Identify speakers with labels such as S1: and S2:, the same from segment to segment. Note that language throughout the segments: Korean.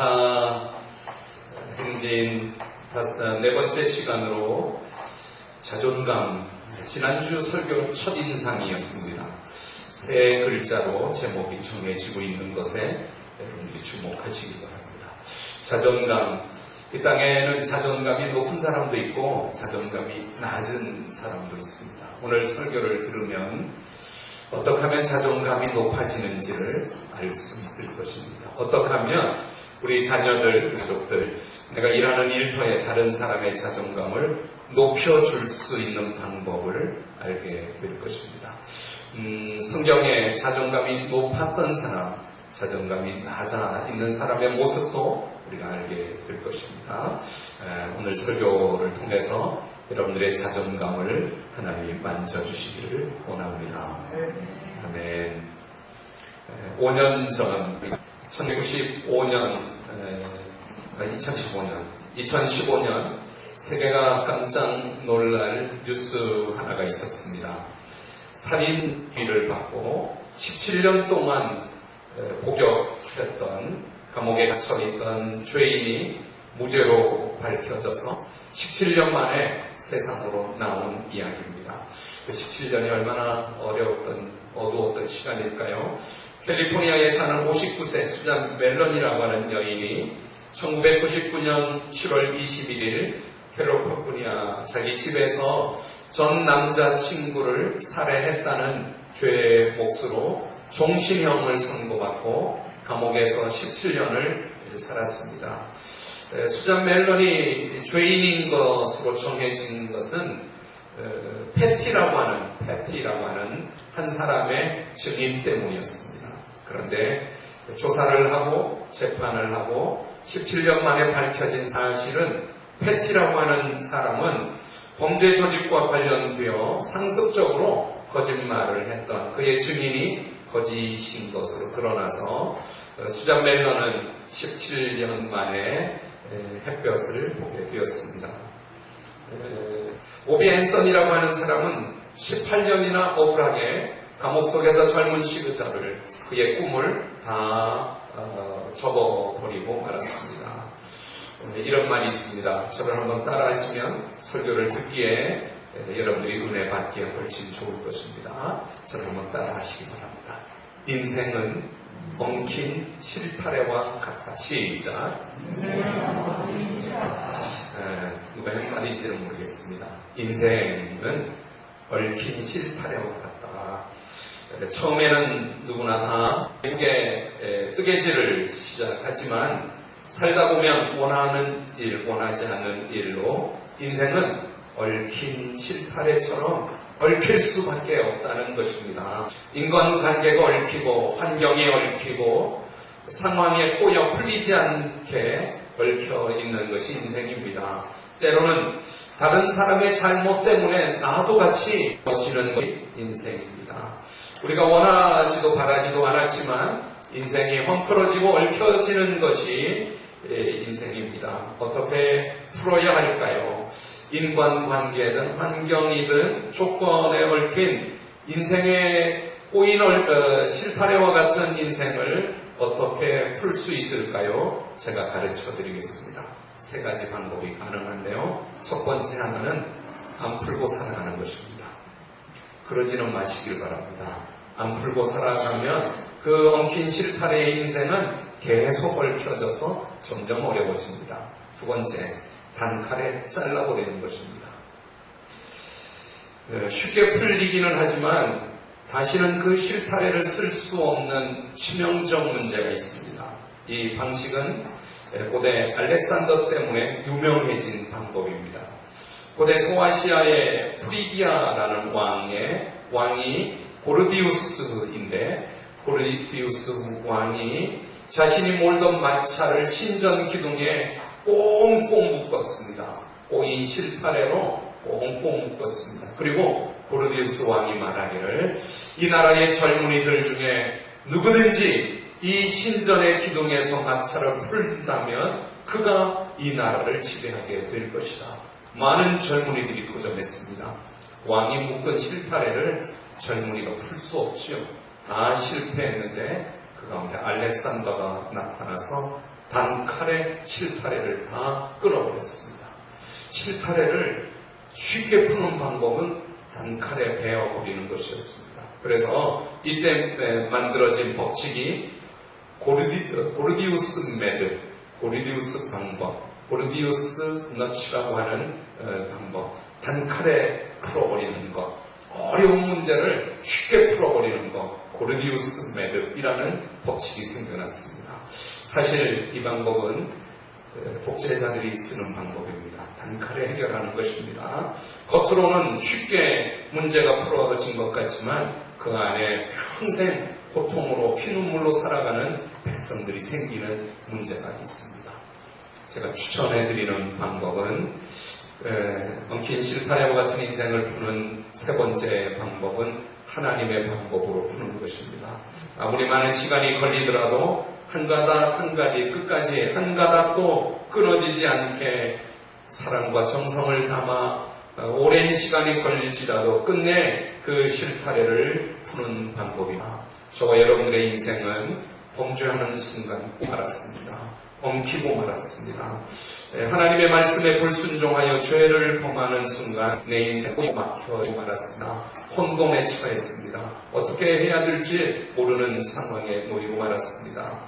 S1: 감사 행진 네 번째 시간으로 자존감, 지난주 설교 첫인상이었습니다. 세 글자로 제목이 정해지고 있는 것에 여러분들이 주목하시기 바랍니다. 자존감, 이 땅에는 자존감이 높은 사람도 있고 자존감이 낮은 사람도 있습니다. 오늘 설교를 들으면 어떻게 하면 자존감이 높아지는지를 알 수 있을 것입니다. 어떻게 하면 우리 자녀들, 가족들, 내가 일하는 일터에 다른 사람의 자존감을 높여줄 수 있는 방법을 알게 될 것입니다. 성경에 자존감이 높았던 사람, 자존감이 낮아 있는 사람의 모습도 우리가 알게 될 것입니다. 오늘 설교를 통해서 여러분들의 자존감을 하나님이 만져주시기를 원합니다. 아멘. 5년 전, 2015년 세계가 깜짝 놀랄 뉴스 하나가 있었습니다. 살인비를 받고 17년 동안 복역했던, 감옥에 갇혀있던 죄인이 무죄로 밝혀져서 17년 만에 세상으로 나온 이야기입니다. 그 17년이 얼마나 어두웠던 시간일까요? 캘리포니아에 사는 59세 수잔 멜런이라고 하는 여인이 1999년 7월 21일 캘리포니아 자기 집에서 전 남자친구를 살해했다는 죄의 몫으로 종신형을 선고받고 감옥에서 17년을 살았습니다. 수잔 멜런이 죄인인 것으로 정해진 것은 패티라고 하는 한 사람의 증인 때문이었습니다. 그런데 조사를 하고 재판을 하고 17년 만에 밝혀진 사실은 패티라고 하는 사람은 범죄 조직과 관련되어 상습적으로 거짓말을 했던 그의 증인이 거짓인 것으로 드러나서 수잔 멜런은 17년 만에 햇볕을 보게 되었습니다. 오비 앤선이라고 하는 사람은 18년이나 억울하게 감옥 속에서 젊은 시그자를, 그의 꿈을 다 접어버리고 말았습니다. 이런 말이 있습니다. 저를 한번 따라하시면 설교를 듣기에 여러분들이 은혜 받기에 훨씬 좋을 것입니다. 저를 한번 따라하시기 바랍니다. 인생은 엉킨 실타래와 같다. 시작. 누가 한 말인지는 모르겠습니다. 인생은 얽힌 실타래와 같다. 처음에는 누구나 다 뜨개질을 시작하지만 살다 보면 원하는 일, 원하지 않는 일로 인생은 얽힌 실타래처럼 얽힐 수밖에 없다는 것입니다. 인간관계가 얽히고 환경이 얽히고 상황에 꼬여 풀리지 않게 얽혀 있는 것이 인생입니다. 때로는 다른 사람의 잘못 때문에 나도 같이 얽히는 것이 인생입니다. 우리가 원하지도 바라지도 않았지만 인생이 헝클어지고 얽혀지는 것이 인생입니다. 어떻게 풀어야 할까요? 인간관계든 환경이든 조건에 얽힌 인생의 꼬인 실타래와 같은 인생을 어떻게 풀 수 있을까요? 제가 가르쳐 드리겠습니다. 세 가지 방법이 가능한데요. 첫 번째 하나는 안 풀고 살아가는 것입니다. 그러지는 마시길 바랍니다. 안 풀고 살아가면 그 엉킨 실타래의 인생은 계속 얽혀져서 점점 어려워집니다. 두 번째, 단칼에 잘라버리는 것입니다. 쉽게 풀리기는 하지만 다시는 그 실타래를 쓸 수 없는 치명적 문제가 있습니다. 이 방식은 고대 알렉산더 때문에 유명해진 방법입니다. 고대 소아시아의 프리기아라는 왕이 고르디우스인데, 고르디우스 왕이 자신이 몰던 마차를 신전 기둥에 꽁꽁 묶었습니다. 이 실타래로 꽁꽁 묶었습니다. 그리고 고르디우스 왕이 말하기를, 이 나라의 젊은이들 중에 누구든지 이 신전의 기둥에서 마차를 풀다면 그가 이 나라를 지배하게 될 것이다. 많은 젊은이들이 도전했습니다. 왕이 묶은 실타래를 젊은이가 풀 수 없지요. 다 실패했는데 그 가운데 알렉산더가 나타나서 단칼에 실타래를 다 끊어버렸습니다. 실타래를 쉽게 푸는 방법은 단칼에 베어버리는 것이었습니다. 그래서 이때 만들어진 법칙이 고르디우스 매듭, 고르디우스 방법, 고르디우스 너치라고 하는 방법, 단칼에 풀어버리는 것, 어려운 문제를 쉽게 풀어버리는 것, 고르디우스 매듭이라는 법칙이 생겨났습니다. 사실 이 방법은 독재자들이 쓰는 방법입니다. 단칼에 해결하는 것입니다. 겉으로는 쉽게 문제가 풀어진 것 같지만 그 안에 평생 고통으로 피눈물로 살아가는 백성들이 생기는 문제가 있습니다. 제가 추천해드리는 방법은 엉킨 실타래와 같은 인생을 푸는 세 번째 방법은 하나님의 방법으로 푸는 것입니다. 아무리 많은 시간이 걸리더라도 한 가닥 한 가지 끝까지 한 가닥도 끊어지지 않게 사랑과 정성을 담아 오랜 시간이 걸릴지라도 끝내 그 실타래를 푸는 방법이다. 저와 여러분들의 인생은 범죄하는 순간 말았습니다. 엉키고 말았습니다. 하나님의 말씀에 불순종하여 죄를 범하는 순간 내 인생이 막혀지고 말았습니다. 혼돈에 처했습니다. 어떻게 해야 될지 모르는 상황에 놓이고 말았습니다.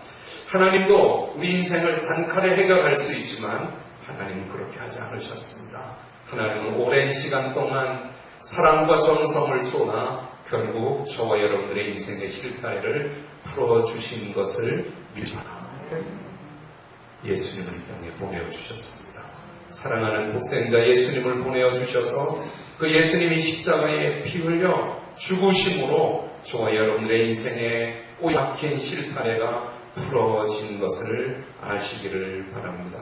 S1: 하나님도 우리 인생을 단칼에 해결할 수 있지만 하나님은 그렇게 하지 않으셨습니다. 하나님은 오랜 시간 동안 사랑과 정성을 쏟아 결국 저와 여러분들의 인생의 실타래를 풀어주신 것을 믿습니다. 예수님을 이 땅에 보내주셨습니다. 사랑하는 독생자 예수님을 보내주셔서 그 예수님이 십자가에 피 흘려 죽으심으로 저와 여러분들의 인생에 꼬약힌 실타래가 풀어진 것을 아시기를 바랍니다.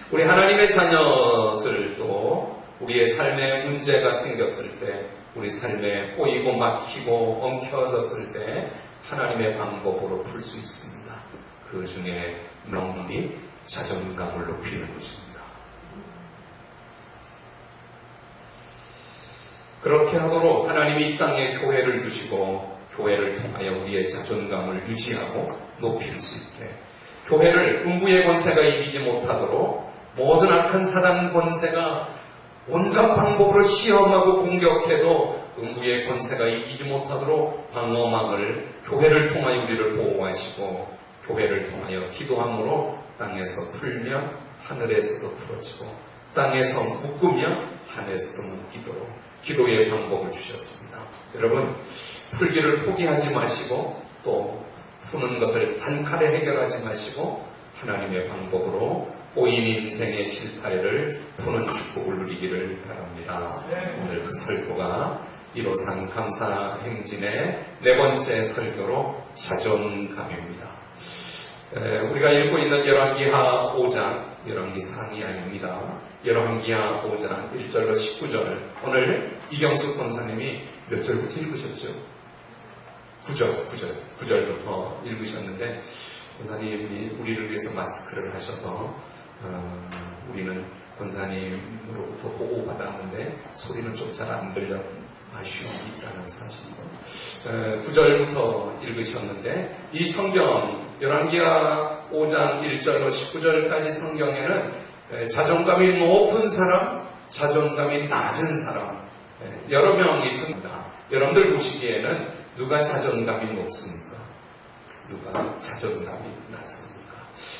S1: 우리 하나님의 자녀들도 우리의 삶에 문제가 생겼을 때, 우리 삶에 꼬이고 막히고 엉켜졌을 때 하나님의 방법으로 풀 수 있습니다. 그 중에 명분이 자존감을 높이는 것입니다. 그렇게 하도록 하나님이 이 땅에 교회를 두시고 교회를 통하여 우리의 자존감을 유지하고 높일 수 있게, 교회를 음부의 권세가 이기지 못하도록 모든 악한 사단 권세가 온갖 방법으로 시험하고 공격해도 음부의 권세가 이기지 못하도록 방어막을 교회를 통하여 우리를 보호하시고, 교회를 통하여 기도함으로 땅에서 풀면 하늘에서도 풀어지고 땅에서 묶으면 하늘에서도 묶이도록 기도의 방법을 주셨습니다. 여러분, 풀기를 포기하지 마시고 또 푸는 것을 단칼에 해결하지 마시고 하나님의 방법으로 꼬인 인생의 실타래를 푸는 축복을 누리기를 바랍니다. 오늘 그 설교가 153 감사 행진의 네 번째 설교로 자존감입니다. 우리가 읽고 있는 열왕기하 5장, 열왕기 상이 아닙니다. 열왕기하 5장 1절로 19절, 오늘 이경숙 권사님이 몇 절부터 읽으셨죠? 9절부터 읽으셨는데, 권사님이 우리를 위해서 마스크를 하셔서 우리는 권사님으로부터 보호받았는데 소리는 좀 잘 안 들려 아쉬움이 있다는 사실이고, 9절부터 읽으셨는데 이 성경 열왕기하 5장 1절로 19절까지 성경에는 자존감이 높은 사람, 자존감이 낮은 사람 여러 명이 듭니다. 여러분들 보시기에는 누가 자존감이 높습니까? 누가 자존감이 낮습니까?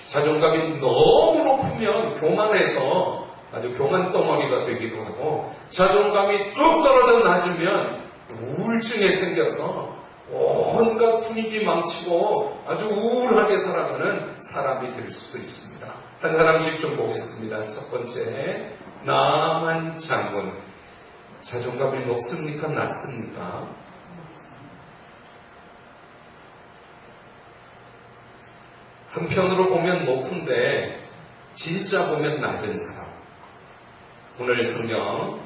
S1: 자존감이 너무 높으면 교만해서 아주 교만 덩어리가 되기도 하고, 자존감이 뚝 떨어져 낮으면 우울증에 생겨서 온갖 분위기 망치고 아주 우울하게 살아가는 사람이 될 수도 있습니다. 한 사람씩 좀 보겠습니다. 첫 번째, 나만 장군. 자존감이 높습니까? 낮습니까? 한편으로 보면 높은데 진짜 보면 낮은 사람. 오늘 성경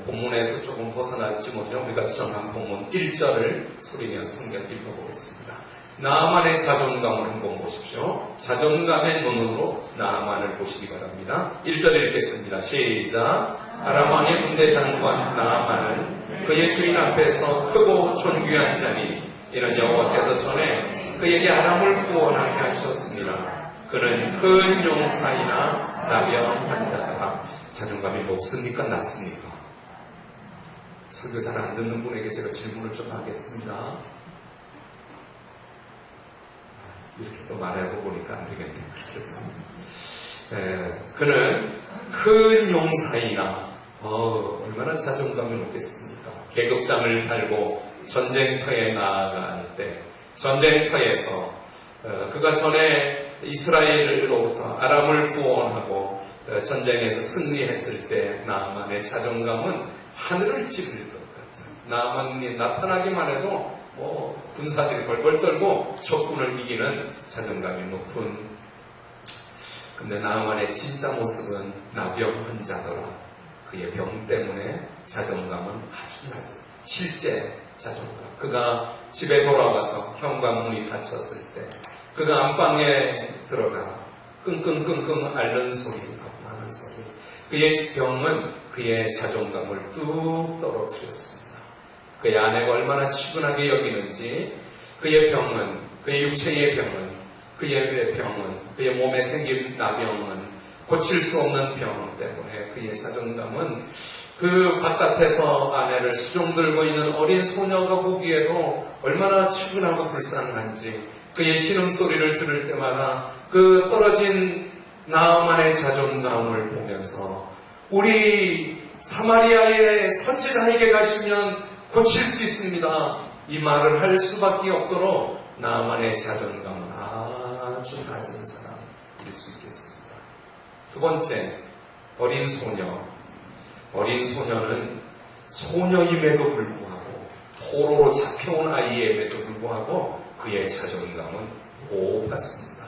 S1: 본문에서 조금 벗어나지 못하면 우리가 정한 본문 1절을 소리내어 성경 읽어보겠습니다. 나만의 자존감을 한번 보십시오. 자존감의 눈으로 나만을 보시기 바랍니다. 1절 읽겠습니다. 시작. 아람 왕의 군대 장관 나만은 그의 주인 앞에서 크고 존귀한 자니 이는 여호와께서 전에 그에게 아람을 구원하게 하셨습니다. 그는 큰 용사이나 나병한 자라. 자존감이 높습니까? 낮습니까? 설교 잘 안 듣는 분에게 제가 질문을 좀 하겠습니다. 이렇게 또 말하고 보니까 안 되겠네요. 그는 큰 용사이나 얼마나 자존감이 높겠습니까? 계급장을 달고 전쟁터에 나아갈 때 전쟁터에서 그가 전에 이스라엘로부터 아람을 구원하고 전쟁에서 승리했을 때 나아만의 자존감은 하늘을 찌를 것 같은, 나아만이 나타나기만 해도 군사들이 벌벌 떨고 적군을 이기는 자존감이 높은. 근데 나아만의 진짜 모습은 나병 환자더라. 그의 병 때문에 자존감은 아주 낮은 실제 자존감. 그가 집에 돌아와서 현관문이 닫혔을 때 그가 안방에 들어가 끙끙끙끙 앓는 소리, 하는 소리. 그의 병은 그의 자존감을 뚝 떨어뜨렸습니다. 그의 아내가 얼마나 치근하게 여기는지, 그의 병은, 그의 육체의 병은, 그의 몸에 생긴 나병은 고칠 수 없는 병 때문에 그의 자존감은 그 바깥에서 아내를 수종 들고 있는 어린 소녀가 보기에도 얼마나 치근하고 불쌍한지, 그의 신음소리를 들을 때마다 그 떨어진 나아만의 자존감을 보면서 우리 사마리아의 선지자에게 가시면 고칠 수 있습니다, 이 말을 할 수밖에 없도록 나아만의 자존감은 아주 낮은 사람일 수 있겠습니다. 두 번째, 어린 소녀. 어린 소녀는 소녀임에도 불구하고, 포로로 잡혀온 아이임에도 불구하고 그의 자존감은 높았습니다.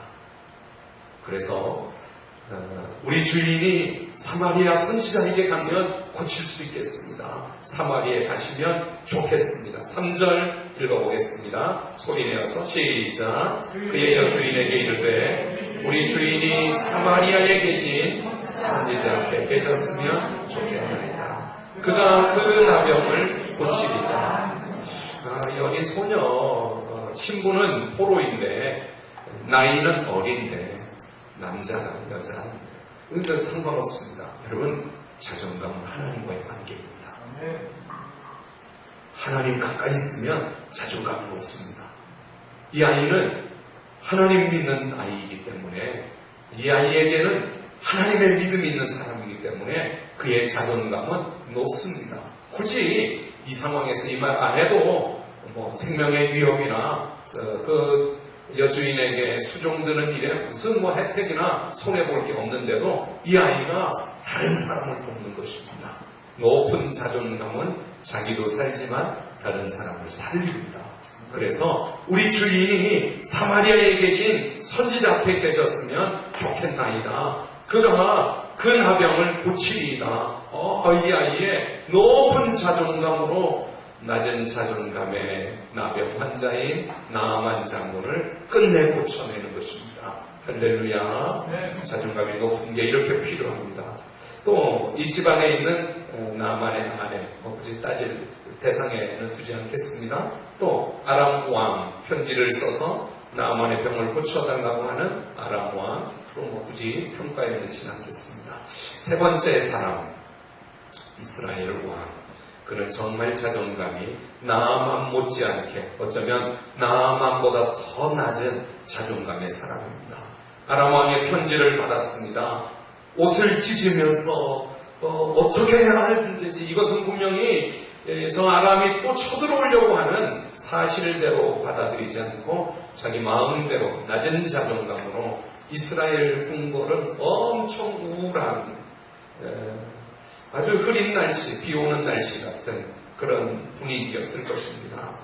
S1: 그래서 우리 주인이 사마리아 선지자에게 가면 고칠 수 있겠습니다. 사마리아에 가시면 좋겠습니다. 3절 읽어보겠습니다. 소리내어서 시작. 그의 여주인에게 이르되 우리 주인이 사마리아에 계신 선지자 앞에 계셨으면 좋겠나이다. 그가 그 나병을 고치리라. 이 어린 소녀, 신부는 포로인데 나이는 어린데 남자나 여자 그건 상관없습니다. 여러분, 자존감은 하나님과의 관계입니다. 하나님 가까이 있으면 자존감은 높습니다. 이 아이는 하나님 믿는 아이이기 때문에, 이 아이에게는 하나님의 믿음이 있는 사람이기 때문에 그의 자존감은 높습니다. 굳이 이 상황에서 이 말 안 해도 생명의 위협이나 그 여주인에게 수종드는 일에 무슨 혜택이나 손해볼 게 없는데도 이 아이가 다른 사람을 돕는 것입니다. 높은 자존감은 자기도 살지만 다른 사람을 살립니다. 그래서 우리 주인이 사마리아에 계신 선지자 앞에 계셨으면 좋겠나이다. 그가 그 나병을 고치리이다. 이 아이의 높은 자존감으로 낮은 자존감의 나병 환자인 나아만 장군을 끝내 고쳐내는 것입니다. 할렐루야. 자존감이 높은 게 이렇게 필요합니다. 또 이 집안에 있는 나아만의 아내, 굳이 따질 대상에는 두지 않겠습니다. 또 아람 왕 편지를 써서 나아만의 병을 고쳐달라고 하는 아람 왕, 굳이 평가에 넣지 않겠습니다. 세 번째 사람, 이스라엘 왕. 그는 정말 자존감이 나아만 못지않게, 어쩌면 나아만보다 더 낮은 자존감의 사람입니다. 아람 왕의 편지를 받았습니다. 옷을 찢으면서 어떻게 해야 하는지, 이것은 분명히 저 아람이 또 쳐들어오려고 하는 사실대로 받아들이지 않고 자기 마음대로 낮은 자존감으로 이스라엘 궁궐은 엄청 우울한, 아주 흐린 날씨, 비 오는 날씨 같은 그런 분위기였을 것입니다.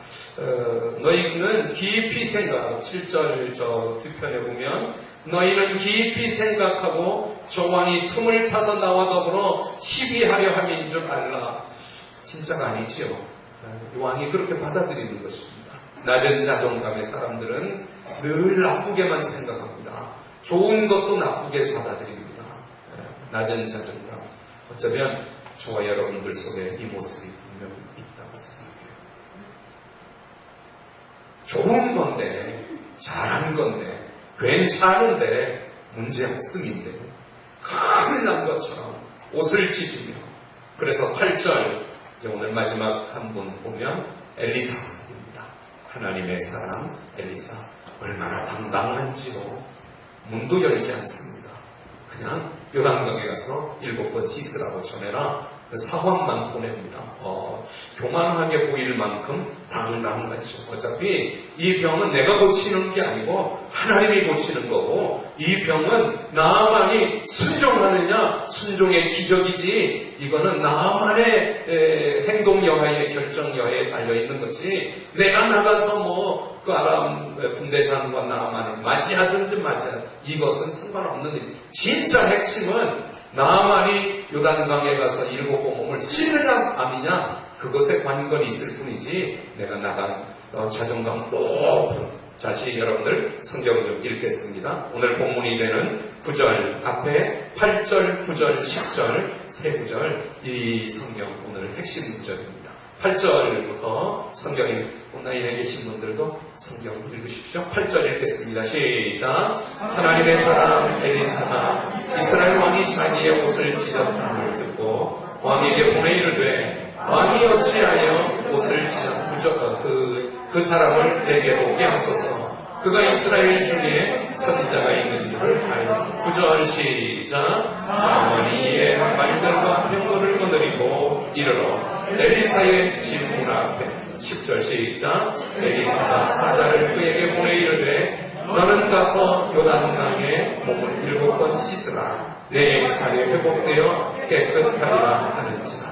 S1: 너희는 깊이 생각, 7절 저 뒤편에 보면 너희는 깊이 생각하고 저 왕이 틈을 타서 나와 더불어 시비하려 함인 줄 알라. 진짜가 아니지요. 이 왕이 그렇게 받아들이는 것입니다. 낮은 자존감의 사람들은 늘 나쁘게만 생각합니다. 좋은 것도 나쁘게 받아들입니다. 낮은 자존감. 어쩌면 저와 여러분들 속에 이 모습이 분명히 있다고 생각해요. 좋은 건데, 잘한 건데, 괜찮은데 문제 없음인데 큰일 난 것처럼 옷을 찢으며 그래서 8절 이제 오늘 마지막 한 분 보면 엘리사입니다. 하나님의 사람 엘리사 얼마나 당당한지요. 문도 열지 않습니다. 그냥 요단강에 가서 7번 씻으라고 전해라. 사환만 보냅니다. 교만하게 보일 만큼 당당하죠. 어차피 이 병은 내가 고치는 게 아니고 하나님이 고치는 거고 이 병은 나만이 순종하느냐 순종의 기적이지 이거는 나만의 행동 여하에 결정 여하에 달려있는 거지 내가 나가서 그 아람 군대 장관 나만을 맞이하든지 맞이하든지 이것은 상관없는 일. 진짜 핵심은 나만이 요단강에 가서 7번 몸을 씻느냐 아니냐 그것에 관건이 있을 뿐이지 내가 나간 자존감 높은 다시 여러분들 성경 좀 읽겠습니다. 오늘 본문이 되는 9절 앞에 8절, 9절, 10절 세 구절 이 성경 오늘 핵심 구절입니다. 8절부터 성경이 온라인에 계신 분들도 성경 읽으십시오. 8절 읽겠습니다. 시작. 하나님의 사람 엘리사가 이스라엘 왕이 자기의 옷을 찢었다함을 듣고 왕에게 보내 이르되 왕이 어찌하여 옷을 찢어 그 사람을 내게 오게 하소서. 그가 이스라엘 중에 선지자가 있는 줄을 알고 9절 시작. 나만이의 말들과 병거를 거느리고 이르러 엘리사의 집 문 앞에 10절 시작. 엘리사가 사자를 그에게 보내 이르되 너는 가서 요단강에 몸을 7번 씻으라. 내 살이 회복되어 깨끗하리라 하는지라.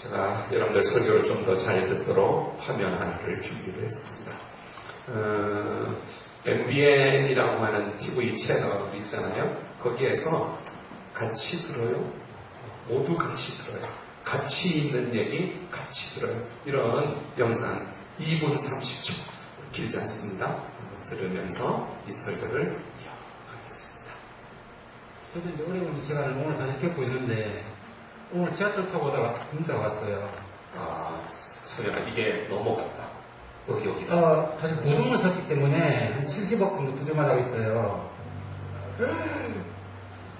S1: 제가 여러분들 설교를 좀 더 잘 듣도록 화면 하나를 준비를 했습니다. MBN이라고 하는 TV 채널 있잖아요. 거기에서 같이 들어요. 모두 같이 들어요. 같이 있는 얘기 같이 들어요. 이런 영상 2분 30초 길지 않습니다. 들으면서 이 설교를 이어가겠습니다.
S2: 저도 이제 어려운 시간을 오늘 사실 겪고 있는데 오늘 지하철 타고 오다가 문자가 왔어요.
S1: 소연아 이게 넘어갔다. 여기다.
S2: 사실 보증을 샀기 때문에 한 70억 정도 투자하고 있어요.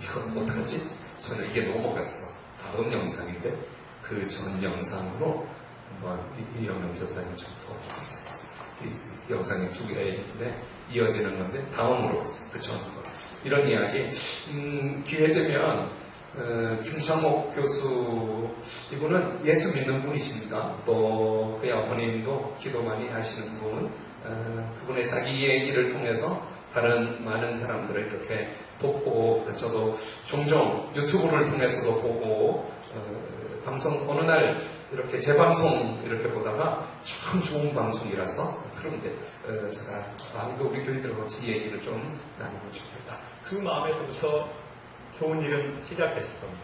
S1: 이거 어떡하지? 소연아 이게 넘어갔어. 다음 영상인데 그 전 영상으로 한번 이영영 전사님 좀 도와주세요. 이 영상이 2개 있는데 이어지는 건데 다음으로 그 전으로 이런 이야기 기회 되면 김창옥 교수 이분은 예수 믿는 분이십니다. 또 그의 어머님도 기도 많이 하시는 분 그분의 자기 얘기를 통해서 다른 많은 사람들을 이렇게 돕고 저도 종종 유튜브를 통해서도 보고 방송 어느 날 이렇게 재방송 이렇게 보다가 참 좋은 방송이라서 그런데 제가 이거 우리 교인들과 같이 이 얘기를 좀 나누면 좋겠다.
S3: 그 마음에서부터 좋은 일은 시작됐을 겁니다.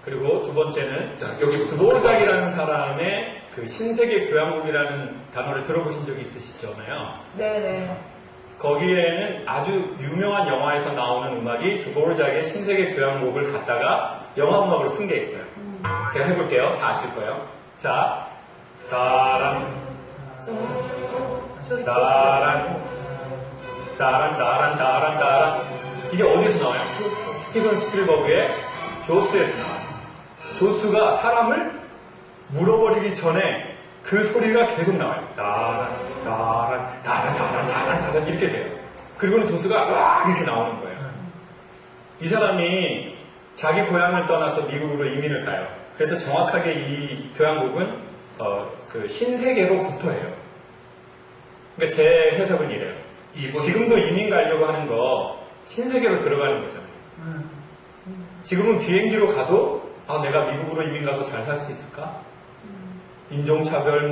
S3: 그리고 두 번째는 드보르작이라는 사람의 그 신세계 교향곡이라는 단어를 들어보신 적이 있으시잖아요.
S4: 네네.
S3: 거기에는 아주 유명한 영화에서 나오는 음악이 드보르작의 신세계 교향곡을 갖다가 영화 음악으로 쓴 게 있어요. 제가 해볼게요. 다 아실 거예요. 자, 따란, 따란, 따란, 따란, 따란, 따란. 이게 어디서 나와요? 스티븐 스필버그의 조스에서 나와요. 조스가 사람을 물어버리기 전에 그 소리가 계속 나와요. 따란, 따란, 따란, 따란, 따란, 따란 이렇게 돼요. 그리고는 조스가 와 이렇게 나오는 거예요. 이 사람이 자기 고향을 떠나서 미국으로 이민을 가요. 그래서 정확하게 이 교향곡은 그 신세계로부터 해요. 그러니까 제 해석은 이래요. 지금도 이민 가려고 하는 거 신세계로 들어가는 거잖아요. 지금은 비행기로 가도 내가 미국으로 이민 가서 잘 살 수 있을까? 인종차별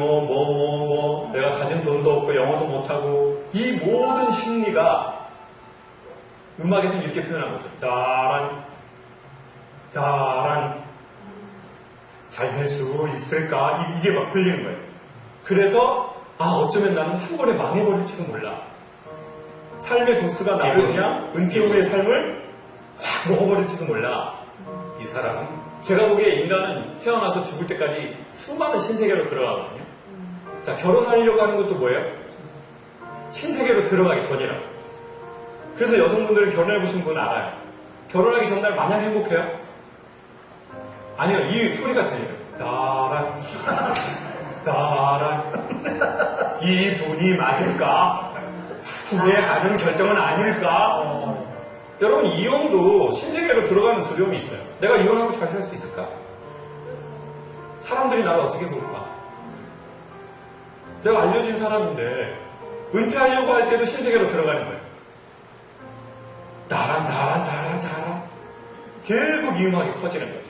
S3: 내가 가진 돈도 없고 영어도 못하고 이 모든 심리가 음악에서는 이렇게 표현한 거죠. 따란 따란 잘 될 수 있을까? 이게 막 들리는 거예요. 그래서 어쩌면 나는 한 번에 망해버릴지도 몰라. 삶의 조스가 나를 그냥 은퇴 후의 삶을 확 먹어버릴지도 몰라.
S1: 이 사람은
S3: 제가 보기에 인간은 태어나서 죽을 때까지 수많은 신세계로 들어가거든요. 자, 결혼하려고 하는 것도 뭐예요? 신세계로 들어가기 전이라고. 그래서 여성분들은 결혼해보신 분은 알아요. 결혼하기 전날 마냥 행복해요? 아니요, 이 소리가 들려요. 따란, 따란. 이분이 맞을까? 후회하는 결정은 아닐까? 여러분, 이혼도 신세계로 들어가는 두려움이 있어요. 내가 이혼하고 잘 살 수 있을까? 사람들이 나를 어떻게 볼까? 내가 알려진 사람인데 은퇴하려고 할 때도 신세계로 들어가는 거예요. 따란 계속 이 음악이 커지는 거죠.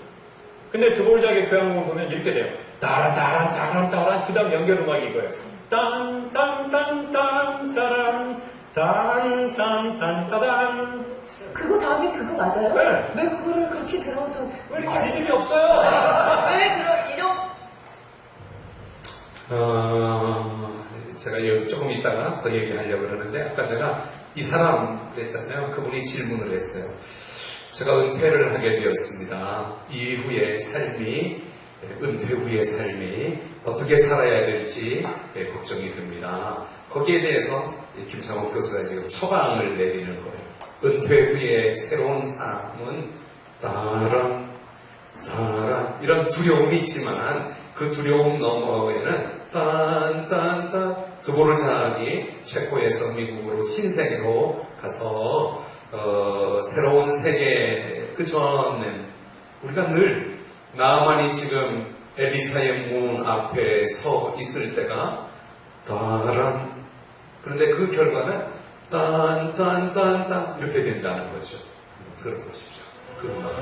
S3: 근데 드보르작의 교향곡을 보면 이렇게 돼요. 따란 그 다음 연결 음악이 이거예요. 딴딴딴딴따란
S4: 그거 다음에 그거 맞아요?
S3: 네.
S4: 왜 그거를 그렇게 들어도
S3: 왜 이렇게 리듬이 없어요?
S4: 왜 이런
S1: 제가 여기 조금 있다가 더 얘기하려고 그러는데 아까 제가 이 사람 그랬잖아요. 그분이 질문을 했어요. 제가 은퇴를 하게 되었습니다. 이후의 삶이 은퇴 후의 삶이 어떻게 살아야 될지 걱정이 됩니다. 거기에 대해서 김창호 교수가 지금 처방을 내리는 거예요. 은퇴 후의 새로운 삶은 따란 이런 두려움이 있지만 그 두려움 너머에는 드보르작이 체코에서 미국으로 신세계로 가서 새로운 세계 그 전엔 우리가 늘 나만이 지금 엘리사의 문 앞에 서 있을 때가 따란 그런데 그 결과는 딴 이렇게 된다는 거죠. 들어보십시오. 그 음악.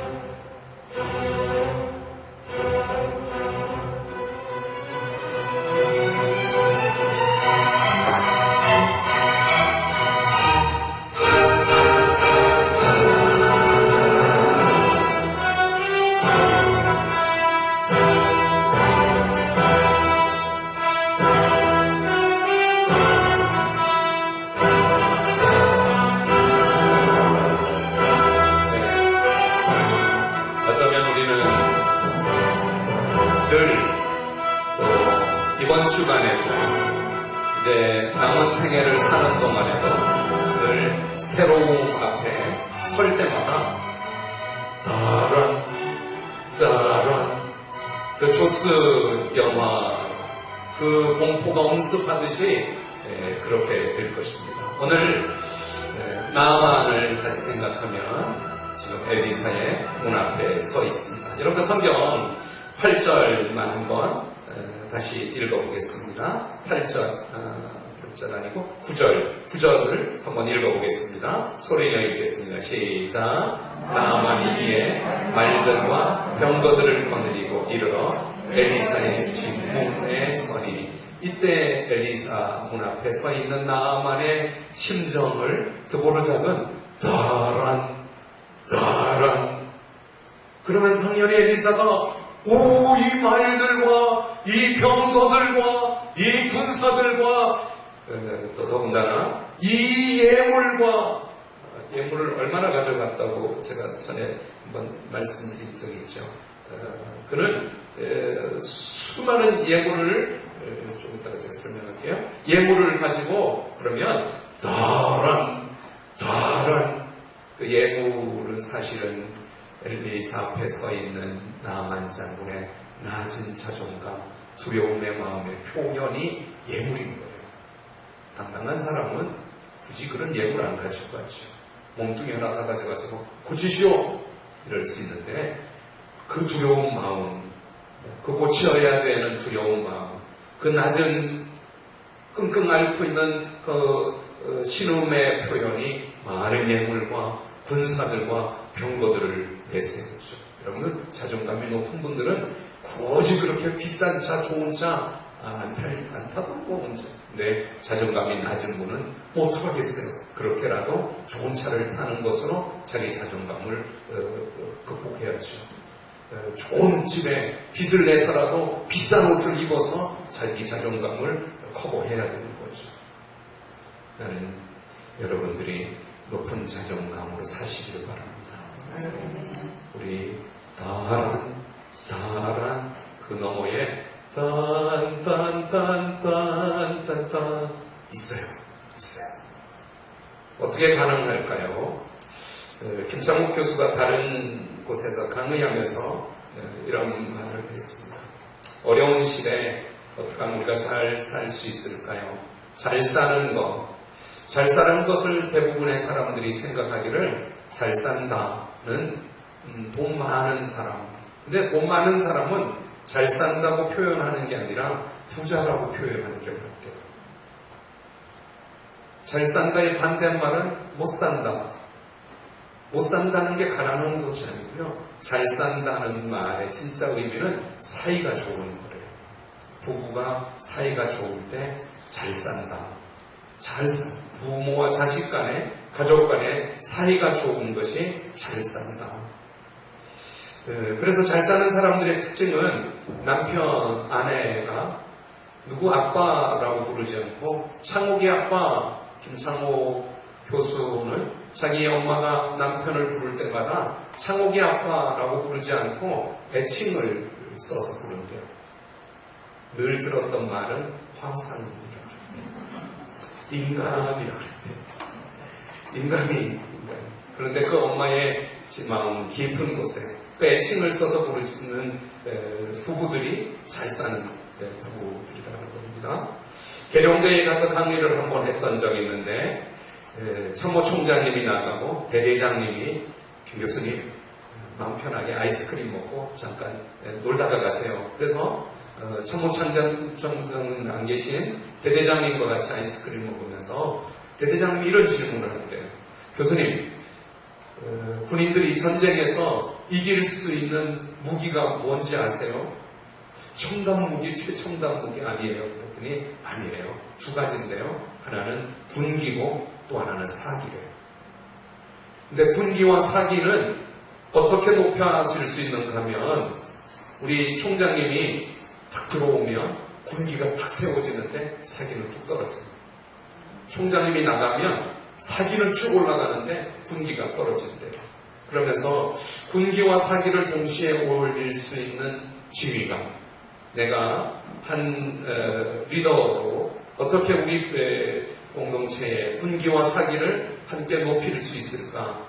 S1: 어쩌면 우리는 늘 또 이번 주간에도 이제 남은 생애를 사는 동안에도 늘 새로움 앞에 설 때마다 따란 그 조스 영화 그 공포가 엄습하듯이 그렇게 될 것입니다. 오늘 나만을 다시 생각하면 지금 엘리사의 문 앞에 서 있습니다. 여러분 성경 8절만 한번 다시 읽어보겠습니다. 8절 아니고 9절을 한번 읽어보겠습니다. 소리 내어 읽겠습니다. 시작. 나만이 이에 말들과 병거들을 거느리고 이르러 엘리사의 집 문에 서니 이때 엘리사 문 앞에 서 있는 나만의 심정을 드보르작은 따란 그러면 당연히 엘리사가 이 말들과 이 병거들과 이 군사들과 또 더군다나 이 예물을 얼마나 가져갔다고 제가 전에 한번 말씀드린 적이 있죠. 그는 수많은 예물을 좀 이따가 제가 설명할게요. 예물을 가지고 그러면 따란 그 예물은 사실은 엘리사 앞에 서 있는 나만 장군의 낮은 자존감, 두려움의 마음의 표현이 예물인 거예요. 당당한 사람은 굳이 그런 예물 안 가지고 가죠. 몸뚱이 하나 다 가져가지고 고치시오! 이럴 수 있는데 그 두려운 마음, 그 고쳐야 되는 두려운 마음, 그 낮은 끙끙 앓고 있는 그 신음의 표현이 많은 예물과 군사들과 병거들을 내세우죠. 여러분 자존감이 높은 분들은 굳이 그렇게 비싼 차, 좋은 차 안 타도 뭐 문제. 근데 자존감이 낮은 분은 뭐 어떡하겠어요. 그렇게라도 좋은 차를 타는 것으로 자기 자존감을 극복해야죠. 좋은 집에 빚을 내서라도 비싼 옷을 입어서 자기 자존감을 커버해야 되는 거죠. 나는 여러분들이 높은 자존감으로 사시기를 바랍니다. 우리 따란 그 너머에 딴 있어요. 어떻게 가능할까요? 김창욱 교수가 다른 곳에서 강의하면서 이런 말을 했습니다. 어려운 시대에 어떻게 하면 우리가 잘 살 수 있을까요? 잘 사는 것을 대부분의 사람들이 생각하기를 잘 산다는 돈 많은 사람. 근데 돈 많은 사람은 잘 산다고 표현하는 게 아니라 부자라고 표현하는 게 같아요. 잘 산다의 반대말은 못 산다. 못 산다는 게 가난한 것이 아니고요. 잘 산다는 말의 진짜 의미는 사이가 좋은 거래요. 부부가 사이가 좋을 때 잘 산다. 잘 산다. 부모와 자식 간에, 가족 간에 사이가 좋은 것이 잘 산다. 그래서 잘 사는 사람들의 특징은 남편, 아내가 누구 아빠라고 부르지 않고 창욱이 아빠, 김창욱 교수는 자기 엄마가 남편을 부를 때마다 창욱이 아빠라고 부르지 않고 애칭을 써서 부른대요. 늘 들었던 말은 화상입니다. 인간이라고 그랬대요. 인간이. 그런데 그 엄마의 마음 깊은 곳에 그 애칭을 써서 부르는 부부들이 잘 사는 부부들이라는 겁니다. 계룡대에 가서 강의를 한번 했던 적이 있는데 참모 총장님이 나가고 대대장님이 김 교수님 마음 편하게 아이스크림 먹고 잠깐 놀다가 가세요. 그래서 참모 총장은 안 계신 대대장님과 같이 아이스크림 먹으면서 대대장님이 이런 질문을 한대요. 교수님, 군인들이 전쟁에서 이길 수 있는 무기가 뭔지 아세요? 첨단 무기, 최첨단 무기 아니에요. 그랬더니 아니에요. 두 가지인데요. 하나는 군기고 또 하나는 사기래요. 근데 군기와 사기는 어떻게 높여질 수 있는가 하면 우리 총장님이 딱 들어오면 군기가 딱 세워지는데 사기는 뚝 떨어집니다. 총장님이 나가면 사기는 쭉 올라가는데 군기가 떨어진대요. 그러면서 군기와 사기를 동시에 올릴 수 있는 지휘관, 내가 한 리더로 어떻게 우리 공동체의 군기와 사기를 함께 높일 수 있을까?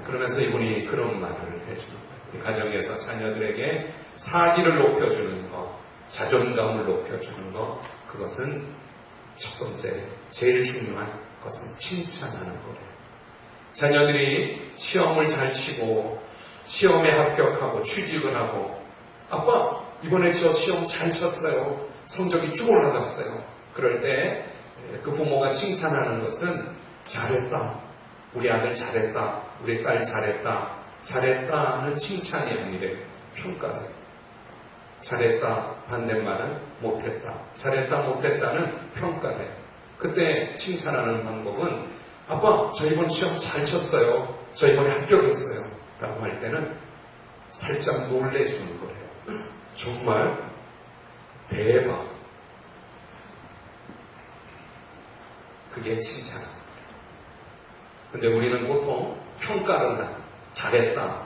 S1: 그러면서 이분이 그런 말을 해주는 거예요. 우리 가정에서 자녀들에게 사기를 높여주는 것, 자존감을 높여주는 것, 그것은 첫 번째, 제일 중요한 것은 칭찬하는 거예요. 자녀들이 시험을 잘 치고 시험에 합격하고 취직을 하고 아빠 이번에 저 시험 잘 쳤어요. 성적이 쭉 올라갔어요. 그럴 때 그 부모가 칭찬하는 것은 잘했다. 우리 아들 잘했다. 우리 딸 잘했다. 잘했다는 칭찬이 아니래. 평가래. 잘했다 반대말은 못했다. 잘했다 못했다는 평가래. 그때 칭찬하는 방법은 아빠 저 이번 시험 잘 쳤어요. 저 이번에 합격했어요. 라고 할 때는 살짝 놀래주는 거예요. 정말 대박. 그게 칭찬입니다. 근데 우리는 보통 평가를 다 잘했다,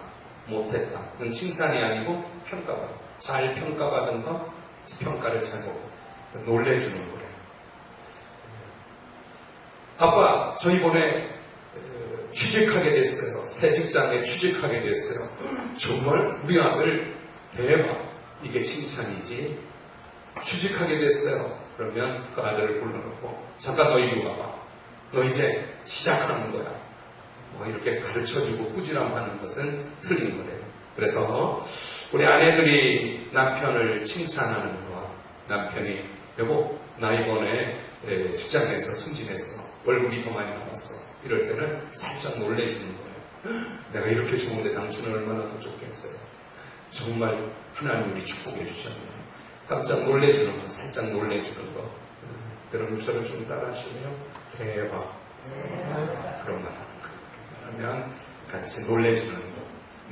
S1: 못했다. 그건 칭찬이 아니고 평가받아. 잘 평가받은 거, 평가를 잘 보고 놀래주는 거예요. 아빠, 저 이번에 취직하게 됐어요. 새 직장에 취직하게 됐어요. 정말 우리 아들 대박. 이게 칭찬이지. 취직하게 됐어요. 그러면 그 아들을 불러놓고 잠깐 너 이리 와봐. 너 이제 시작하는 거야. 뭐 이렇게 가르쳐주고 꾸지람하는 것은 틀린 거예요. 그래서 우리 아내들이 남편을 칭찬하는 거와 남편이 여보 나 이번에 직장에서 승진했어. 월급이 더 많이 나왔어. 이럴 때는 살짝 놀래주는 거예요. 내가 이렇게 좋은데 당신은 얼마나 더 좋겠어요. 정말 하나님 우리 축복해 주셨네요. 깜짝 놀래주는 거, 살짝 놀래주는 거. 여러분 저를 좀 따라하시네요. 대박. 그런 말 하는 거예요. 그러면 같이 놀래주는 거.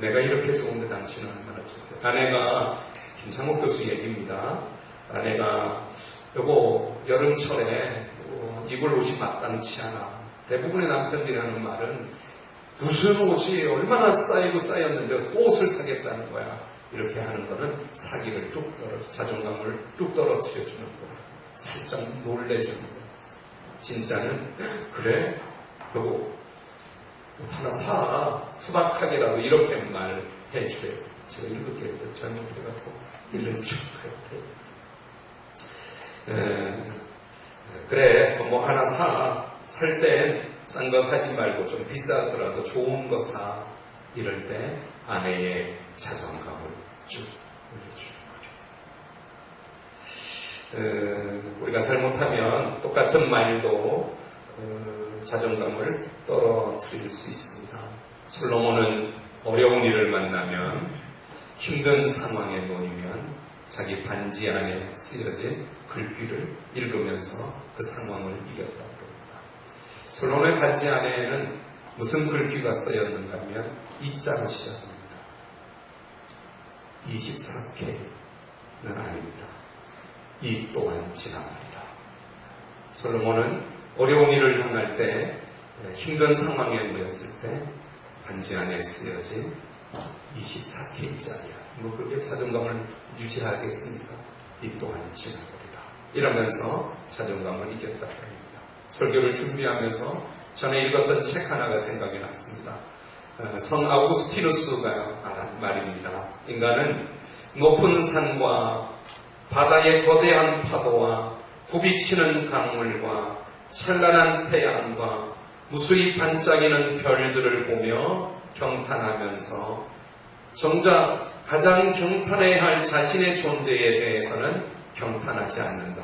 S1: 내가 이렇게 좋은데 당신은 얼마나 좋겠어요. 아내가 김창욱 교수 얘기입니다. 아내가 여보 여름철에 입을 옷이 마땅치 않아. 대부분의 남편들이 하는 말은 무슨 옷이 얼마나 쌓이고 쌓였는데 또 옷을 사겠다는 거야. 이렇게 하는 거는 사기를 뚝 떨어져, 자존감을 뚝 떨어뜨려 주는 거야. 살짝 놀래주는 거야. 진짜는 그래? 여보, 옷 하나 사. 투박하게라도 이렇게 말해줘요. 제가 이렇게 잘못해갖고 이런 줄 같아요. 그래, 뭐 하나 사. 살 땐 싼 거 사지 말고 좀 비싸더라도 좋은 거 사. 이럴 때 아내의 자존감을 쭉 올려주는 거죠. 우리가 잘못하면 똑같은 말도 자존감을 떨어뜨릴 수 있습니다. 솔로몬은 어려운 일을 만나면, 힘든 상황에 놓이면 자기 반지 안에 쓰여진 글귀를 읽으면서 그 상황을 이겼다고 합니다. 솔로몬의 반지 안에는 무슨 글귀가 쓰였는가 하면 이 자로 시작합니다. 24K는 아닙니다. 이 또한 지나가리라. 솔로몬은 어려운 일을 당할 때, 힘든 상황에 놓였을 때 반지 안에 쓰여진 24K짜리야. 뭐 그렇게 자존감을 유지하겠습니까? 이 또한 지나가리라. 이러면서 자존감을 이겼다고 합니다. 설교를 준비하면서 전에 읽었던 책 하나가 생각이 났습니다. 성 아우구스티누스가 말한 말입니다. 인간은 높은 산과 바다의 거대한 파도와 굽이치는 강물과 찬란한 태양과 무수히 반짝이는 별들을 보며 경탄하면서 정작 가장 경탄해야 할 자신의 존재에 대해서는 경탄하지 않는다.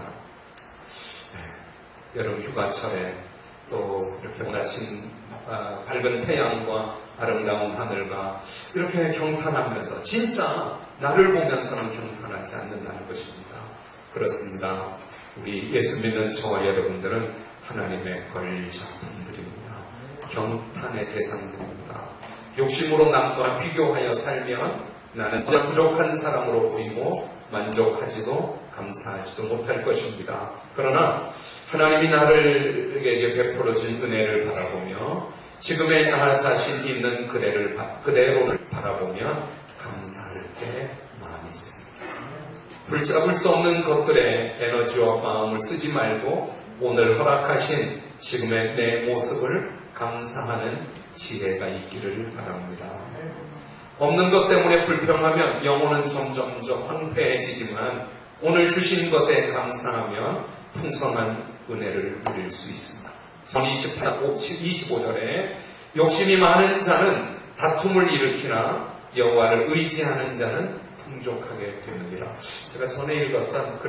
S1: 여름 휴가철에 또 이렇게 오늘 아침 밝은 태양과 아름다운 하늘과 이렇게 경탄하면서 진짜 나를 보면서는 경탄하지 않는다는 것입니다. 그렇습니다. 우리 예수 믿는 저와 여러분들은 하나님의 걸작품들입니다. 경탄의 대상들입니다. 욕심으로 남과 비교하여 살면 나는 그냥 부족한 사람으로 보이고 만족하지도 감사하지도 못할 것입니다. 그러나 하나님이 나에게 베풀어진 은혜를 바라보며 지금의 나 자신 있는 그대로를 바라보면 감사할 게 많이 있습니다. 붙잡을 수 없는 것들에 에너지와 마음을 쓰지 말고 오늘 허락하신 지금의 내 모습을 감사하는 지혜가 있기를 바랍니다. 없는 것 때문에 불평하면 영혼은 점점점 황폐해지지만 오늘 주신 것에 감사하면 풍성한 은혜를 누릴 수 있습니다. 전 25절에 욕심이 많은 자는 다툼을 일으키나 여호와를 의지하는 자는 풍족하게 되느니라. 제가 전에 읽었던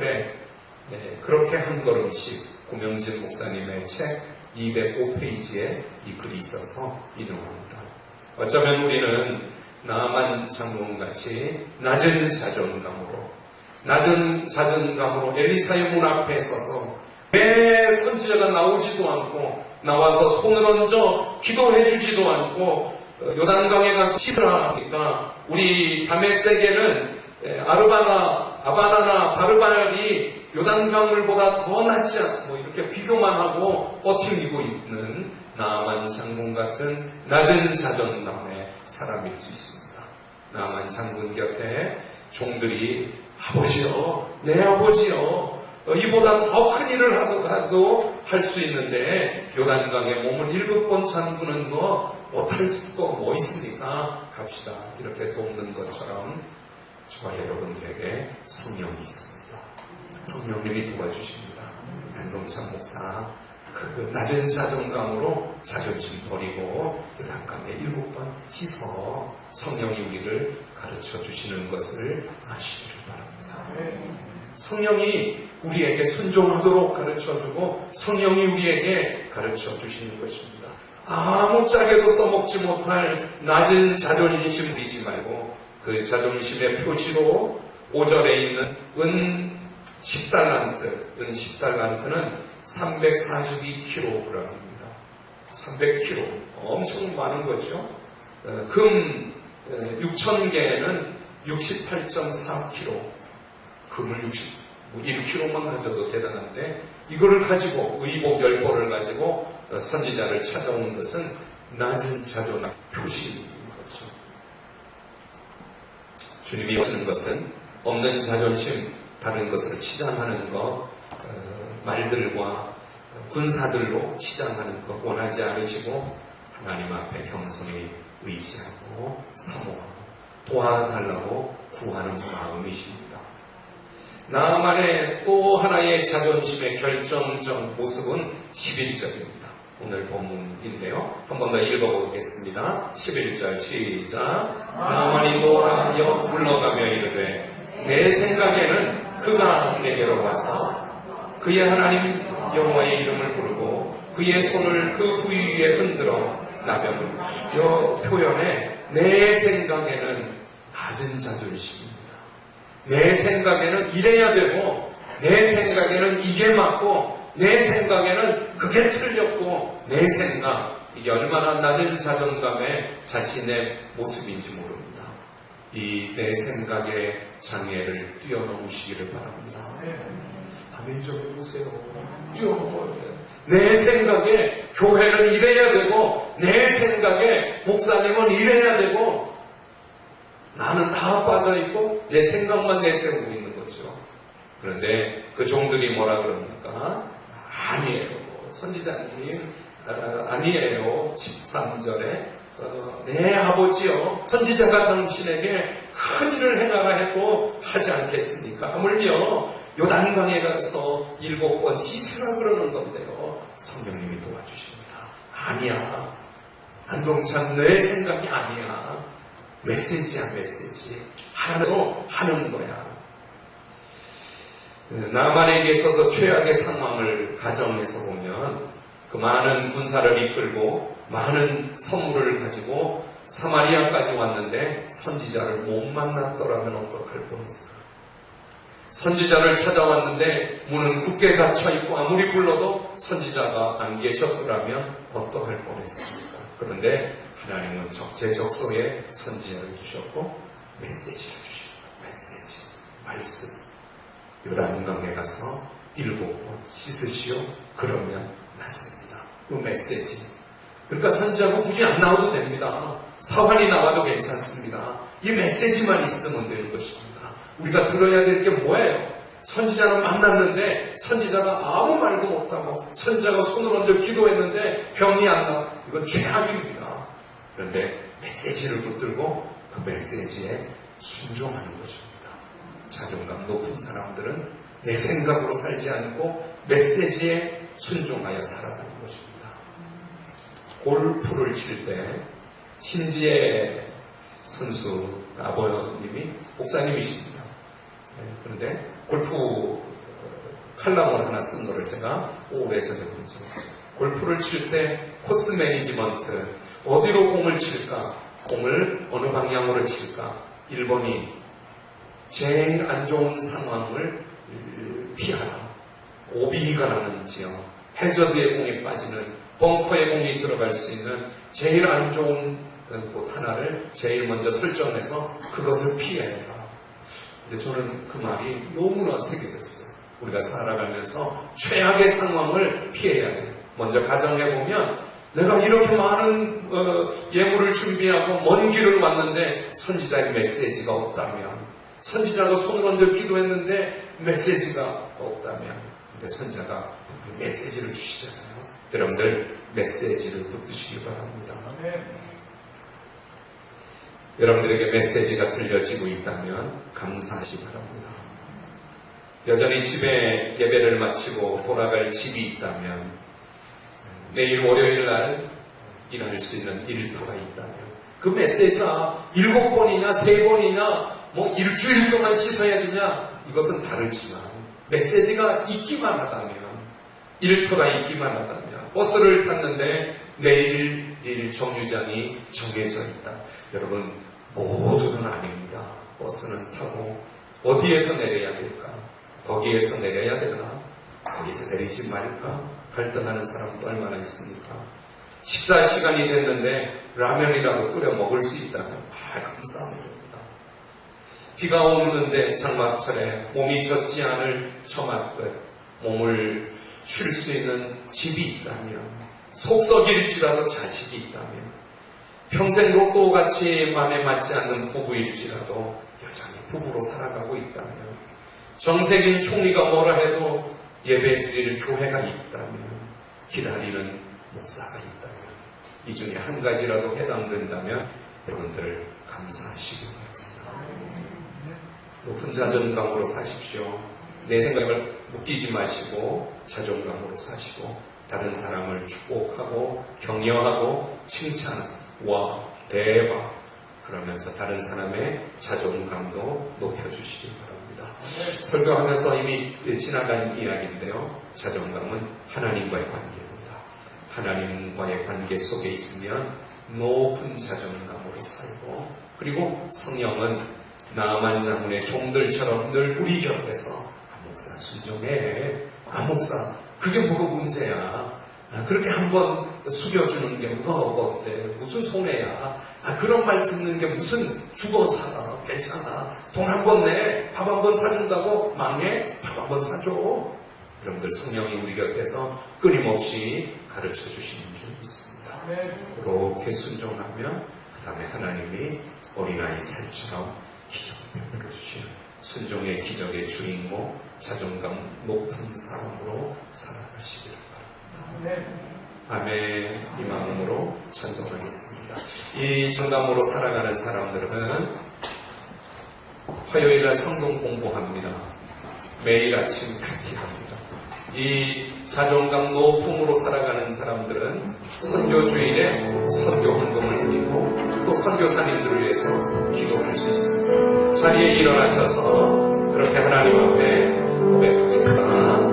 S1: 그렇게 한 걸음씩 고명진 목사님의 책 205페이지에 이 글이 있어서 인용합니다. 어쩌면 우리는 나만 장군같이 낮은 자존감으로 엘리사의 문 앞에 서서 왜 선지자가 나오지도 않고 나와서 손을 얹어 기도해 주지도 않고 요단강에 가서 씻으라 하니까 우리 다메섹에는 아바나나 바르바날이 요단강물보다 더 낫지 않고 이렇게 비교만 하고 버티고 있는 나만 장군 같은 낮은 자존감의 사람일 수 있습니다. 나만 장군 곁에 종들이 아버지요, 내 아버지요, 이보다 더 큰 일을 하도 할 수 있는데 요단강에 몸을 7번 잠그는 거 못할 수가 뭐 있습니까? 갑시다. 이렇게 돕는 것처럼 저와 여러분들에게 성령이 있습니다. 성령님이 도와주십니다. 안동찬 목사 그 낮은 자존감으로 자존심 버리고 요단강에 7번 씻어 성령이 우리를 가르쳐 주시는 것을 아시기를 바랍니다. 성령이 우리에게 순종하도록 가르쳐주고 성령이 우리에게 가르쳐 주시는 것입니다. 아무짝에도 써먹지 못할 낮은 자존심 부리지 말고 그 자존심의 표시로 5절에 있는 은 10달란트는 342kg입니다. 300kg 엄청 많은 거죠. 금 6,000개는 68.4kg 금을 1kg만 가져도 대단한데 이거를 가지고 의복 10벌을 가지고 선지자를 찾아오는 것은 낮은 자존감 표시인 거죠. 주님이 하시는 것은 없는 자존심, 다른 것을 치장하는 것, 말들과 군사들로 치장하는 것 원하지 않으시고 하나님 앞에 겸손히 의지하고 사모하고 도와달라고 구하는 마음이십니다. 나아만의 또 하나의 자존심의 결정적 모습은 11절입니다. 오늘 본문인데요. 한 번 더 읽어보겠습니다. 11절 시작. 나아만이 노하여 불러가며 이르되 내 생각에는 그가 내게로 와서 그의 하나님 여호와의 이름을 부르고 그의 손을 그 부위 위에 흔들어 나병을 이 표현에 내 생각에는 낮은 자존심입니다. 내 생각에는 이래야 되고 내 생각에는 이게 맞고 내 생각에는 그게 틀렸고 내 생각 이게 얼마나 낮은 자존감의 자신의 모습인지 모릅니다. 이 내 생각의 장애를 뛰어넘으시기를 바랍니다. 아멘 좀 해보세요. 뛰어넘어야 돼요. 내 생각에 교회는 이래야 되고 내 생각에 목사님은 이래야 되고 나는 다 빠져있고 내 생각만 내세우고 있는 거죠. 그런데 그 종들이 뭐라 그럽니까? 아니에요. 선지자님 아니에요. 13절에 네 아버지요 선지자가 당신에게 큰 일을 행하라 했고 하지 않겠습니까? 하물며 요단강에 가서 7번 씻으라 그러는 건데요. 성령님이 도와주십니다. 아니야. 안동찬 내 생각이 아니야. 메시지야 메시지. 하나로 하는 거야. 나만에게 있어서 최악의 상황을 가정해서 보면 그 많은 군사를 이끌고 많은 선물을 가지고 사마리아까지 왔는데 선지자를 못 만났더라면 어떡할 뻔했어요. 선지자를 찾아왔는데 문은 굳게 닫혀있고 아무리 불러도 선지자가 안 계셨더라면 어떡할 뻔했습니까? 그런데 하나님은 적재적소에 선지자를 주셨고 메시지를 주셨고 메시지, 말씀. 요단강에 가서 7번 씻으시오. 그러면 낫습니다. 그 메시지. 그러니까 선지자가 굳이 안 나와도 됩니다. 사환이 나와도 괜찮습니다. 이 메시지만 있으면 되는 것입니다. 우리가 들어야 될 게 뭐예요? 선지자를 만났는데 선지자가 아무 말도 못하고 선지자가 손을 얹어 기도했는데 병이 안 나. 이건 죄악입니다. 그런데 메시지를 붙들고 그 메시지에 순종하는 것입니다. 자존감 높은 사람들은 내 생각으로 살지 않고 메시지에 순종하여 살아가는 것입니다. 골프를 칠 때 신지혜 선수 아버님이 목사님이십니다. 그런데 골프 칼럼을 하나 쓴 거를 제가 오래전에 보죠. 골프를 칠 때 코스 매니지먼트 어디로 공을 칠까? 공을 어느 방향으로 칠까? 1번이 제일 안 좋은 상황을 피하라. 오비가 나는 지역, 해저드의 공이 빠지는 벙커의 공이 들어갈 수 있는 제일 안 좋은 곳 하나를 제일 먼저 설정해서 그것을 피해라. 근데 저는 그 말이 너무나 새겨졌어요. 우리가 살아가면서 최악의 상황을 피해야 돼요. 먼저 가정해보면 내가 이렇게 많은 예물을 준비하고 먼 길을 왔는데 선지자의 메시지가 없다면 선지자가 손을 얹어 기도했는데 메시지가 없다면 근데 선지자가 메시지를 주시잖아요. 여러분들 메시지를 붙드시기 바랍니다. 여러분들에게 메시지가 들려지고 있다면 감사하시기 바랍니다. 여전히 집에 예배를 마치고 돌아갈 집이 있다면 내일 월요일 날 일할 수 있는 일터가 있다면 그 메시지가 7번이냐 3번이냐 뭐 일주일 동안 씻어야 되냐 이것은 다르지만 메시지가 있기만 하다면 일터가 있기만 하다면 버스를 탔는데 내일 정류장이 정해져 있다. 여러분 모두는 아닙니다. 버스는 타고 어디에서 내려야 될까? 거기에서 내려야 되나? 거기서 내리지 말까? 갈등하는 사람도 얼마나 있습니까? 식사 시간이 됐는데 라면이라도 끓여 먹을 수 있다면 감사합니다. 비가 오는데 장마철에 몸이 젖지 않을 처마 끝 몸을 쉴 수 있는 집이 있다면 속썩일지라도 자식이 있다면 평생 로또같이 마음에 맞지 않는 부부일지라도 여전히 부부로 살아가고 있다면 정세균 총리가 뭐라 해도 예배 드릴 교회가 있다면 기다리는 목사가 있다면, 이 중에 한 가지라도 해당된다면 여러분들 감사하시기 바랍니다. 높은 자존감으로 사십시오. 내 생각을 묶이지 마시고 자존감으로 사시고 다른 사람을 축복하고 격려하고 칭찬, 와, 대박 그러면서 다른 사람의 자존감도 높여주시기 바랍니다. 설교하면서 이미 지나간 이야기인데요. 자존감은 하나님과의 관계입니다. 하나님과의 관계 속에 있으면 높은 자존감으로 살고, 그리고 성령은 나만 장군의 종들처럼 늘 우리 곁에서 목사 순종해. 목사 그게 뭐가 문제야. 그렇게 한번 숙여주는 게 뭐가 어때? 무슨 손해야? 그런 말 듣는 게 무슨 죽어 살아. 괜찮아. 돈 한 번 내. 밥 한 번 사준다고 망해? 밥 한 번 사줘. 여러분들 성령이 우리 곁에서 끊임없이 가르쳐 주시는 줄 믿습니다. 그렇게 순종하면 그 다음에 하나님이 어린아이 살처럼 기적을 베풀어 주시는 순종의 기적의 주인공, 자존감 높은 사람으로 살아가시기를 바랍니다. 아멘. 이 마음으로 찬송하겠습니다. 이 정감으로 살아가는 사람들은 화요일날 성경 공부합니다. 매일 아침 큐티합니다. 이 자존감 높음으로 살아가는 사람들은 선교주일에 선교 헌금을 드리고 또 선교사님들을 위해서 기도할 수 있습니다. 자리에 일어나셔서 그렇게 하나님 앞에 고백하겠습니다.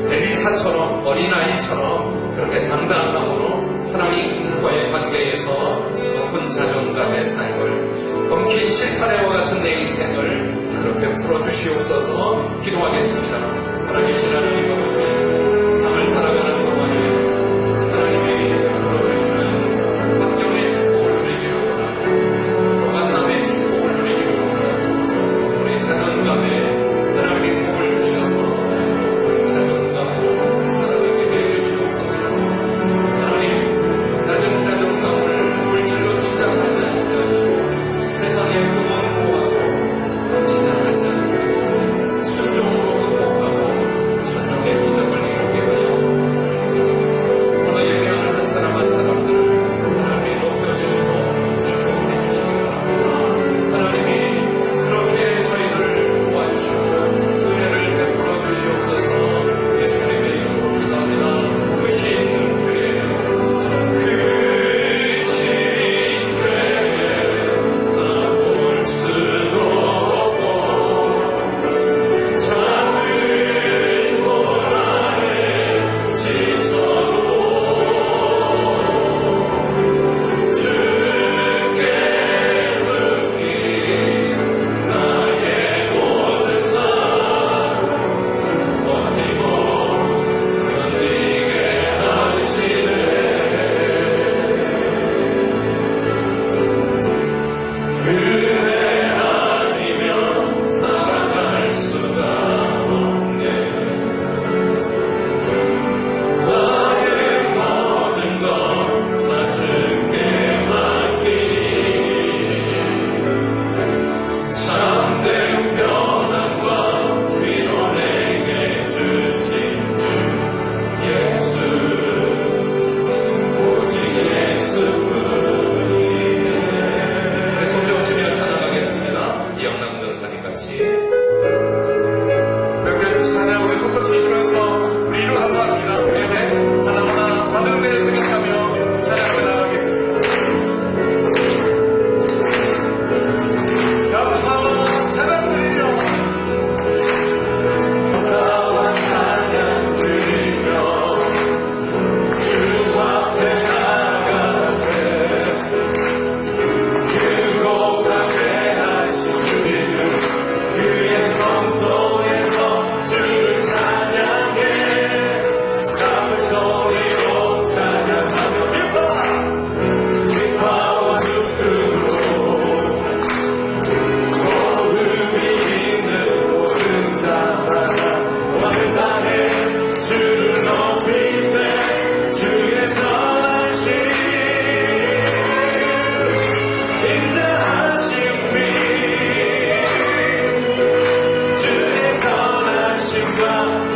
S1: 엘리사처럼 어린아이처럼 그렇게 당당함으로 하나님과의 관계에서 높은 자존감의 삶을 엉킨 실타래와 같은 내 인생을 그렇게 풀어주시옵소서. 기도하겠습니다. 살아계신 하나님 아버지, 밤을 살아가는 동안에 하나님에게 풀어주시는 환경의 축복을 누리기를 원하고 만남의 축복을 누리기를 원하고 우리 자존감에 하나님의 복을 주셔서 자존감으로 살아가게 해주시옵소서. 하나님, 낮은 자존감을 물질로 치장하지 않게 하시고 세상의 금은 구하고 치장하지 않게 하시고 순종으로 극복하고 순종하고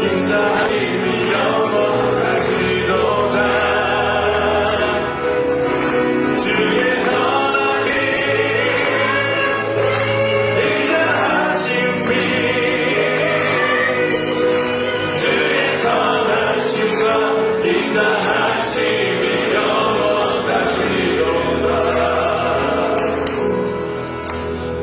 S5: 인자하심이 영원하시도다. 주의 선하심 인자하심이 주의 선하심과 인자하심이 영원하시도다.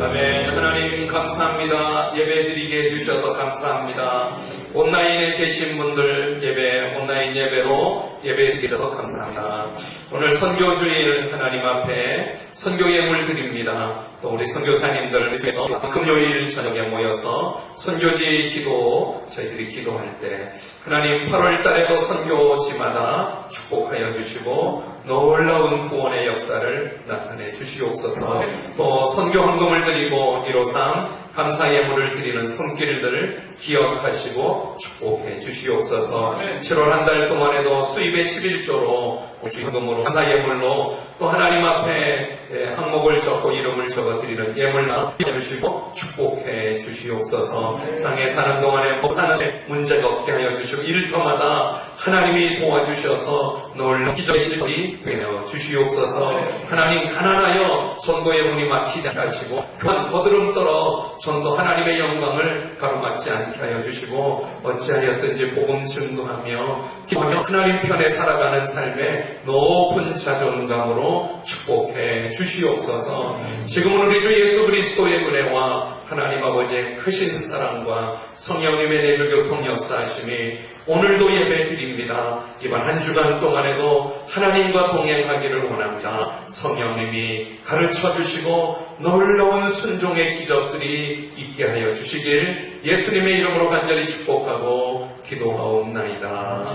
S1: 아멘. 하나님 감사합니다. 예배드리게 해주셔서 감사합니다. 온라인에 계신 분들 예배, 온라인 예배로 예배드리게 해주셔서 감사합니다. 오늘 선교주일 하나님 앞에 선교 예물 드립니다. 또 우리 선교사님들 위해서 금요일 저녁에 모여서 선교지 기도 저희들이 기도할 때 하나님 8월 달에도 선교지마다 축복하여 주시고 놀라운 구원의 역사를 나타내 주시옵소서. 또 선교 헌금을 드리고 153 감사 예물을 드리는 손길들 기억하시고 축복해 주시옵소서. 7월 한 달 동안에도 수입의 11조로 헌금으로 감사 예물로 또 하나님 앞에 항목을 적고 이름을 적어 드리는 예물나 해주시고 축복해 주시옵소서. 땅에 사는 동안에 사는 문제가 없게 하여 주시고 일터마다 하나님이 도와주셔서 놀라운 기적의 일들이 되어 주시옵소서. 하나님 가난하여 전도의 문이 막히지 않게 하시고 교만 거드름 떨어 전도 하나님의 영광을 가로막지 않게 하여 주시고 어찌하였든지 복음 증거하며 기도하며 하나님 편에 살아가는 삶의 높은 자존감으로 축복해 주시옵소서. 지금은 우리 주 예수 그리스도의 은혜와 하나님 아버지의 크신 사랑과 성령님의 내주교통 역사하심이 오늘도 예배 드립니다. 이번 한 주간 동안에도 하나님과 동행하기를 원합니다. 성령님이 가르쳐 주시고 놀라운 순종의 기적들이 있게 하여 주시길 예수님의 이름으로 간절히 축복하고 기도하옵나이다.